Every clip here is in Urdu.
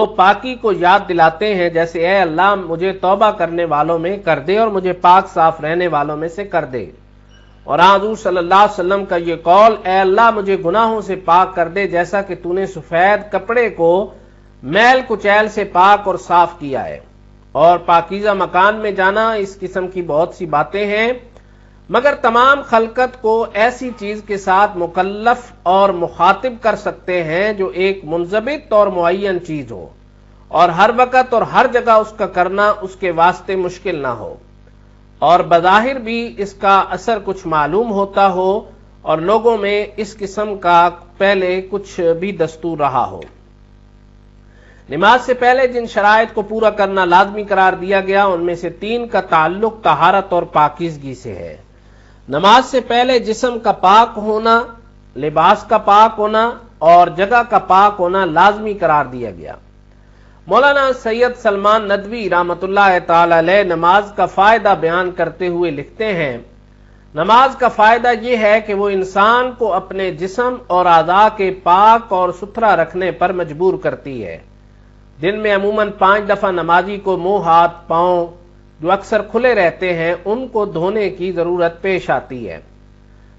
وہ پاکی کو یاد دلاتے ہیں، جیسے اے اللہ مجھے توبہ کرنے والوں میں کر دے اور مجھے پاک صاف رہنے والوں میں سے کر دے۔ اور حضور صلی اللہ علیہ وسلم کا یہ قول، اے اللہ مجھے گناہوں سے پاک کر دے جیسا کہ تو نے سفید کپڑے کو میل کچیل سے پاک اور صاف کیا ہے۔ اور پاکیزہ مکان میں جانا، اس قسم کی بہت سی باتیں ہیں، مگر تمام خلقت کو ایسی چیز کے ساتھ مکلف اور مخاطب کر سکتے ہیں جو ایک منضبط اور معین چیز ہو، اور ہر وقت اور ہر جگہ اس کا کرنا اس کے واسطے مشکل نہ ہو، اور بظاہر بھی اس کا اثر کچھ معلوم ہوتا ہو، اور لوگوں میں اس قسم کا پہلے کچھ بھی دستور رہا ہو۔ نماز سے پہلے جن شرائط کو پورا کرنا لازمی قرار دیا گیا، ان میں سے 3 کا تعلق طہارت اور پاکیزگی سے ہے۔ نماز سے پہلے جسم کا پاک ہونا، لباس کا پاک ہونا اور جگہ کا پاک ہونا لازمی قرار دیا گیا۔ مولانا سید سلمان ندوی رحمۃ اللہ تعالی علیہ نماز کا فائدہ بیان کرتے ہوئے لکھتے ہیں، نماز کا فائدہ یہ ہے کہ وہ انسان کو اپنے جسم اور اعضاء کے پاک اور ستھرا رکھنے پر مجبور کرتی ہے۔ دن میں عموماً 5 دفعہ نمازی کو منہ، ہاتھ، پاؤں جو اکثر کھلے رہتے ہیں ان کو دھونے کی ضرورت پیش آتی ہے۔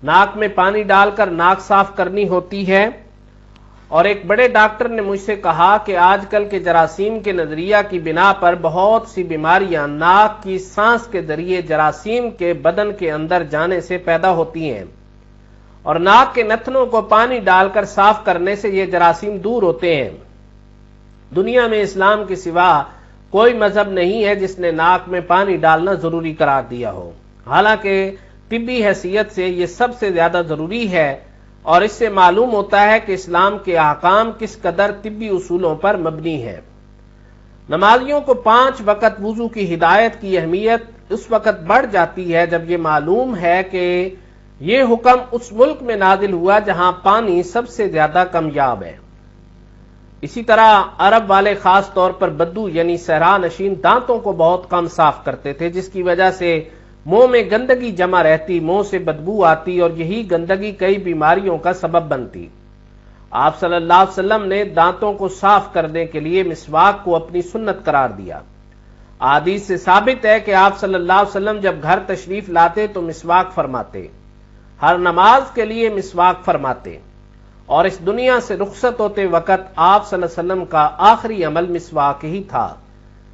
ناک میں پانی ڈال کر ناک صاف کرنی ہوتی ہے، اور ایک بڑے ڈاکٹر نے مجھ سے کہا کہ آج کل کے جراثیم کے نظریہ کی بنا پر بہت سی بیماریاں ناک کی سانس کے ذریعے جراثیم کے بدن کے اندر جانے سے پیدا ہوتی ہیں، اور ناک کے نتنوں کو پانی ڈال کر صاف کرنے سے یہ جراثیم دور ہوتے ہیں۔ دنیا میں اسلام کے سوا کوئی مذہب نہیں ہے جس نے ناک میں پانی ڈالنا ضروری قرار دیا ہو، حالانکہ طبی حیثیت سے یہ سب سے زیادہ ضروری ہے، اور اس سے معلوم ہوتا ہے کہ اسلام کے احکام کس قدر طبی اصولوں پر مبنی ہے۔ نمازیوں کو 5 وقت وضو کی ہدایت کی اہمیت اس وقت بڑھ جاتی ہے جب یہ معلوم ہے کہ یہ حکم اس ملک میں نازل ہوا جہاں پانی سب سے زیادہ کمیاب ہے۔ اسی طرح عرب والے خاص طور پر بدو یعنی صحرا نشین دانتوں کو بہت کم صاف کرتے تھے، جس کی وجہ سے منہ میں گندگی جمع رہتی، منہ سے بدبو آتی، اور یہی گندگی کئی بیماریوں کا سبب بنتی۔ آپ صلی اللہ علیہ وسلم نے دانتوں کو صاف کرنے کے لیے مسواک کو اپنی سنت قرار دیا۔ حدیث سے ثابت ہے کہ آپ صلی اللہ علیہ وسلم جب گھر تشریف لاتے تو مسواک فرماتے، ہر نماز کے لیے مسواک فرماتے، اور اس دنیا سے رخصت ہوتے وقت آپ صلی اللہ علیہ وسلم کا آخری عمل مسواک ہی تھا۔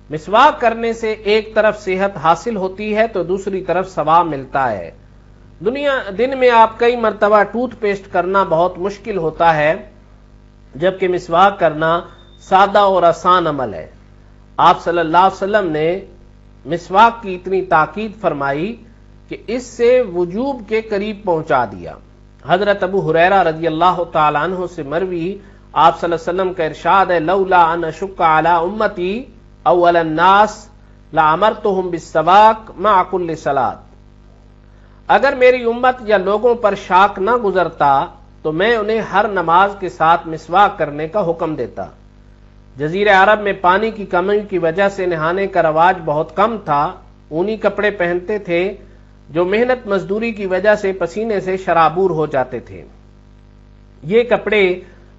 مسواک کرنے سے ایک طرف صحت حاصل ہوتی ہے تو دوسری طرف ثواب ملتا ہے۔ دن میں آپ کئی مرتبہ ٹوتھ پیسٹ کرنا بہت مشکل ہوتا ہے، جبکہ مسواک کرنا سادہ اور آسان عمل ہے۔ آپ صلی اللہ علیہ وسلم نے مسواک کی اتنی تاکید فرمائی کہ اس سے وجوب کے قریب پہنچا دیا۔ حضرت ابو ہریرہ رضی اللہ تعالیٰ عنہ سے مروی آپ صلی اللہ علیہ وسلم کا ارشاد ہے، لولا ان اشق علی امتی اول الناس لامرتهم بالسواک مع کل صلاۃ، اگر میری امت یا لوگوں پر شاک نہ گزرتا تو میں انہیں ہر نماز کے ساتھ مسواک کرنے کا حکم دیتا۔ جزیرہ عرب میں پانی کی کمی کی وجہ سے نہانے کا رواج بہت کم تھا، اونی کپڑے پہنتے تھے جو محنت مزدوری کی وجہ سے پسینے سے شرابور ہو جاتے تھے۔ یہ کپڑے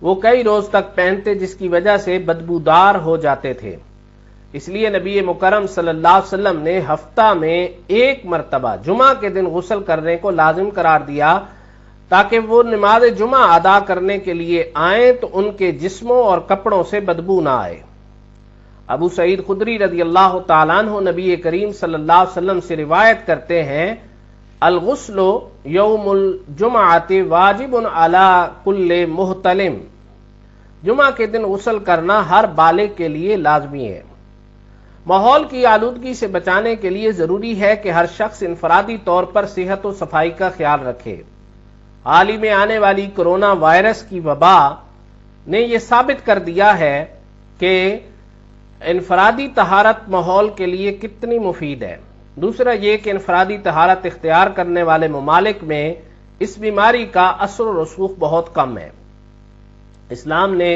وہ کئی روز تک پہنتے جس کی وجہ سے بدبودار ہو جاتے تھے، اس لیے نبی مکرم صلی اللہ علیہ وسلم نے ہفتہ میں 1 مرتبہ جمعہ کے دن غسل کرنے کو لازم قرار دیا تاکہ وہ نماز جمعہ ادا کرنے کے لیے آئیں تو ان کے جسموں اور کپڑوں سے بدبو نہ آئے۔ ابو سعید خدری رضی اللہ تعالیٰ عنہ نبی کریم صلی اللہ علیہ وسلم سے روایت کرتے ہیں، الغسل یوم الجمعۃ واجب علی کل محتلم، جمعہ کے دن غسل کرنا ہر بالغ کے لیے لازمی ہے۔ ماحول کی آلودگی سے بچانے کے لیے ضروری ہے کہ ہر شخص انفرادی طور پر صحت و صفائی کا خیال رکھے۔ حال ہی میں آنے والی کرونا وائرس کی وبا نے یہ ثابت کر دیا ہے کہ انفرادی طہارت ماحول کے لیے کتنی مفید ہے۔ دوسرا یہ کہ انفرادی طہارت اختیار کرنے والے ممالک میں اس بیماری کا اثر و رسوخ بہت کم ہے۔ اسلام نے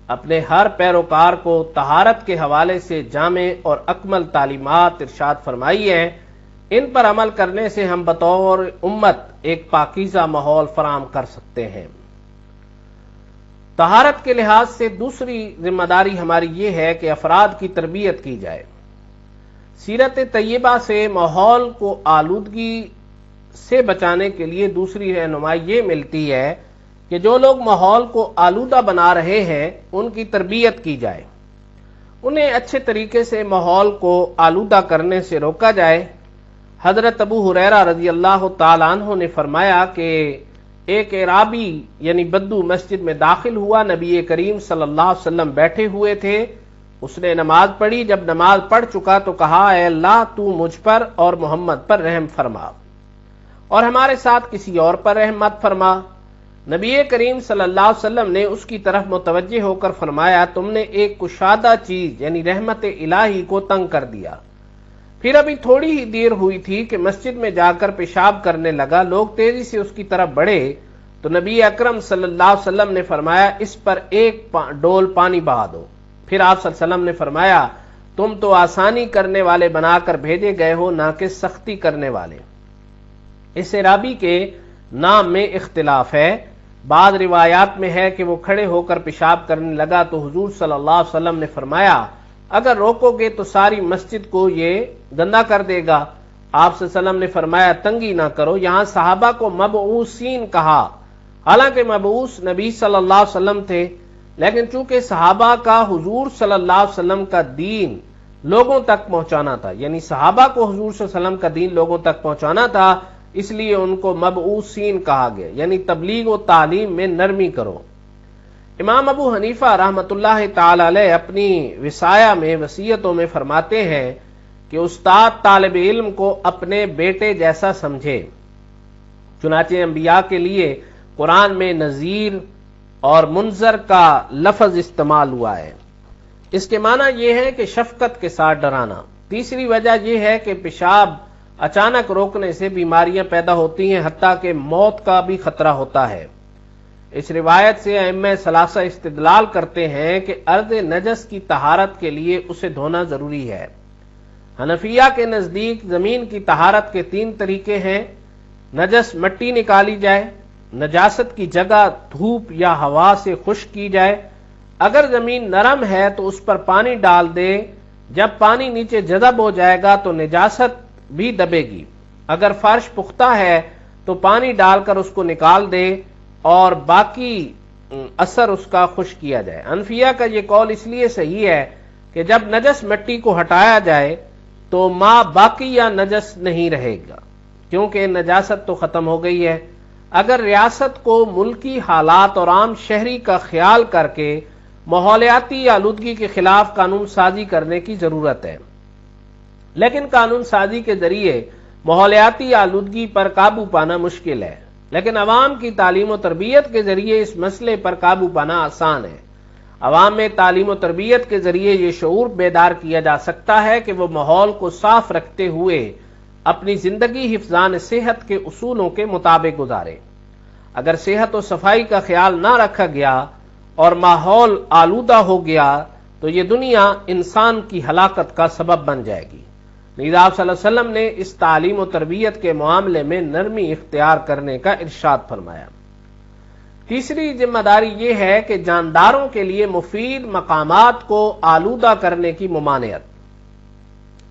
اپنے ہر پیروکار کو طہارت کے حوالے سے جامع اور اکمل تعلیمات ارشاد فرمائی ہیں، ان پر عمل کرنے سے ہم بطور امت ایک پاکیزہ ماحول فراہم کر سکتے ہیں۔ طہارت کے لحاظ سے دوسری ذمہ داری ہماری یہ ہے کہ افراد کی تربیت کی جائے۔ سیرت طیبہ سے ماحول کو آلودگی سے بچانے کے لیے دوسری رہنمائی یہ ملتی ہے کہ جو لوگ ماحول کو آلودہ بنا رہے ہیں ان کی تربیت کی جائے، انہیں اچھے طریقے سے ماحول کو آلودہ کرنے سے روکا جائے۔ حضرت ابو ہریرہ رضی اللہ تعالیٰ عنہ نے فرمایا کہ ایک اعرابی یعنی بدو مسجد میں داخل ہوا، نبی کریم صلی اللہ علیہ وسلم بیٹھے ہوئے تھے، اس نے نماز پڑھی، جب نماز پڑھ چکا تو کہا اے اللہ تو مجھ پر اور محمد پر رحم فرما اور ہمارے ساتھ کسی اور پر رحم مت فرما۔ نبی کریم صلی اللہ علیہ وسلم نے اس کی طرف متوجہ ہو کر فرمایا تم نے ایک کشادہ چیز یعنی رحمت الہی کو تنگ کر دیا۔ پھر ابھی تھوڑی ہی دیر ہوئی تھی کہ مسجد میں جا کر پیشاب کرنے لگا، لوگ تیزی سے اس کی طرف بڑھے تو نبی اکرم صلی اللہ علیہ وسلم نے فرمایا اس پر ایک ڈول پانی بہا دو۔ پھر آپ صلی اللہ علیہ وسلم نے فرمایا تم تو آسانی کرنے والے بنا کر بھیجے گئے ہو نہ کہ سختی کرنے والے۔ اس اعرابی کے نام میں اختلاف ہے، بعض روایات میں ہے کہ وہ کھڑے ہو کر پیشاب کرنے لگا تو حضور صلی اللہ علیہ وسلم نے فرمایا اگر روکو گے تو ساری مسجد کو یہ گندا کر دے گا۔ آپ صلی اللہ علیہ وسلم نے فرمایا تنگی نہ کرو، یہاں صحابہ کو مبعوثین کہا، حالانکہ مبعوث نبی صلی اللہ علیہ وسلم تھے، لیکن چونکہ صحابہ کا حضور صلی اللہ علیہ وسلم کا دین لوگوں تک پہنچانا تھا، یعنی صحابہ کو حضور صلی اللہ علیہ وسلم کا دین لوگوں تک پہنچانا تھا، اس لیے ان کو مبعوثین کہا گیا، یعنی تبلیغ و تعلیم میں نرمی کرو۔ امام ابو حنیفہ رحمۃ اللہ تعالی علیہ اپنی وصایہ میں وصیتوں میں فرماتے ہیں کہ استاد طالب علم کو اپنے بیٹے جیسا سمجھے، چنانچہ انبیاء کے لیے قرآن میں نذیر اور منذر کا لفظ استعمال ہوا ہے۔ اس کے معنی یہ ہے کہ شفقت کے ساتھ ڈرانا۔ تیسری وجہ یہ ہے کہ پیشاب اچانک روکنے سے بیماریاں پیدا ہوتی ہیں، حتیٰ کہ موت کا بھی خطرہ ہوتا ہے۔ اس روایت سے ائمہ ثلاثہ استدلال کرتے ہیں کہ ارض نجس کی طہارت کے لیے اسے دھونا ضروری ہے۔ حنفیہ کے نزدیک زمین کی طہارت کے 3 طریقے ہیں۔ نجس مٹی نکالی جائے، نجاست کی جگہ دھوپ یا ہوا سے خشک کی جائے، اگر زمین نرم ہے تو اس پر پانی ڈال دے، جب پانی نیچے جذب ہو جائے گا تو نجاست بھی دبے گی، اگر فرش پختہ ہے تو پانی ڈال کر اس کو نکال دے اور باقی اثر اس کا خشک کیا جائے۔ حنفیہ کا یہ قول اس لیے صحیح ہے کہ جب نجس مٹی کو ہٹایا جائے تو ماء باقی یا نجس نہیں رہے گا، کیونکہ نجاست تو ختم ہو گئی ہے۔ اگر ریاست کو ملکی حالات اور عام شہری کا خیال کر کے ماحولیاتی آلودگی کے خلاف قانون سازی کرنے کی ضرورت ہے، لیکن قانون سازی کے ذریعے ماحولیاتی آلودگی پر قابو پانا مشکل ہے، لیکن عوام کی تعلیم و تربیت کے ذریعے اس مسئلے پر قابو پانا آسان ہے۔ عوام میں تعلیم و تربیت کے ذریعے یہ شعور بیدار کیا جا سکتا ہے کہ وہ ماحول کو صاف رکھتے ہوئے اپنی زندگی حفظان صحت کے اصولوں کے مطابق گزارے۔ اگر صحت و صفائی کا خیال نہ رکھا گیا اور ماحول آلودہ ہو گیا تو یہ دنیا انسان کی ہلاکت کا سبب بن جائے گی۔ لذا آپ صلی اللہ علیہ وسلم نے اس تعلیم و تربیت کے معاملے میں نرمی اختیار کرنے کا ارشاد فرمایا۔ تیسری ذمہ داری یہ ہے کہ جانداروں کے لیے مفید مقامات کو آلودہ کرنے کی ممانعت۔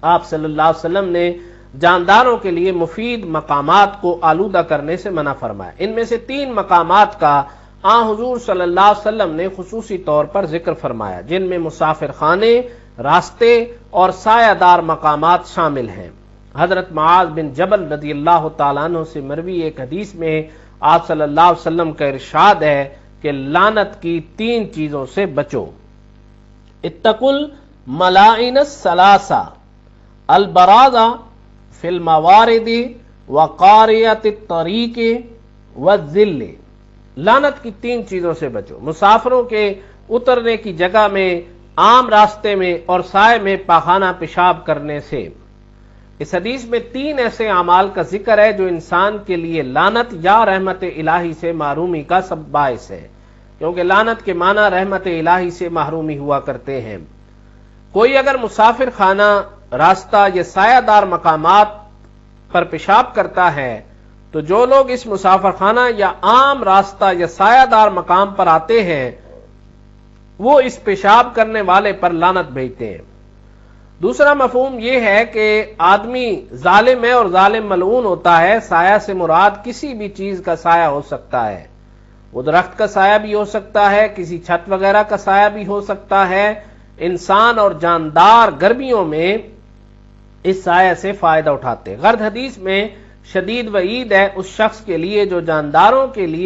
آپ صلی اللہ علیہ وسلم نے جانداروں کے لیے مفید مقامات کو آلودہ کرنے سے منع فرمایا۔ ان میں سے 3 مقامات کا حضور صلی اللہ علیہ وسلم نے خصوصی طور پر ذکر فرمایا، جن میں مسافر خانے، راستے اور سایہ دار مقامات شامل ہیں۔ حضرت معاذ بن جبل رضی اللہ تعالیٰ عنہ سے مروی ایک حدیث میں آپ صلی اللہ علیہ وسلم کا ارشاد ہے کہ لعنت کی 3 چیزوں سے بچو۔ اتقوا الملائن الثلاثہ البراز فی الموارد وقاریۃ الطریق والذل۔ لعنت کی 3 چیزوں سے بچو، مسافروں کے اترنے کی جگہ میں، عام راستے میں اور سائے میں پاخانہ پیشاب کرنے سے۔ اس حدیث میں 3 ایسے اعمال کا ذکر ہے جو انسان کے لیے لعنت یا رحمت الہی سے محرومی کا سبب باعث ہے، کیونکہ لعنت کے معنی رحمت الہی سے محرومی ہوا کرتے ہیں۔ کوئی اگر مسافر خانہ، راستہ یا سایہ دار مقامات پر پیشاب کرتا ہے تو جو لوگ اس مسافر خانہ یا عام راستہ یا سایہ دار مقام پر آتے ہیں وہ اس پیشاب کرنے والے پر لعنت بھیجتے ہیں۔ دوسرا مفہوم یہ ہے کہ آدمی ظالم ہے اور ظالم ملعون ہوتا ہے۔ سایہ سے مراد کسی بھی چیز کا سایہ ہو سکتا ہے، وہ درخت کا سایہ بھی ہو سکتا ہے، کسی چھت وغیرہ کا سایہ بھی ہو سکتا ہے۔ انسان اور جاندار گرمیوں میں اس سایہ سے فائدہ اٹھاتے ہیں۔ غرض حدیث میں شدید وعید ہے اس شخص کے لیے جو جانداروں کے لیے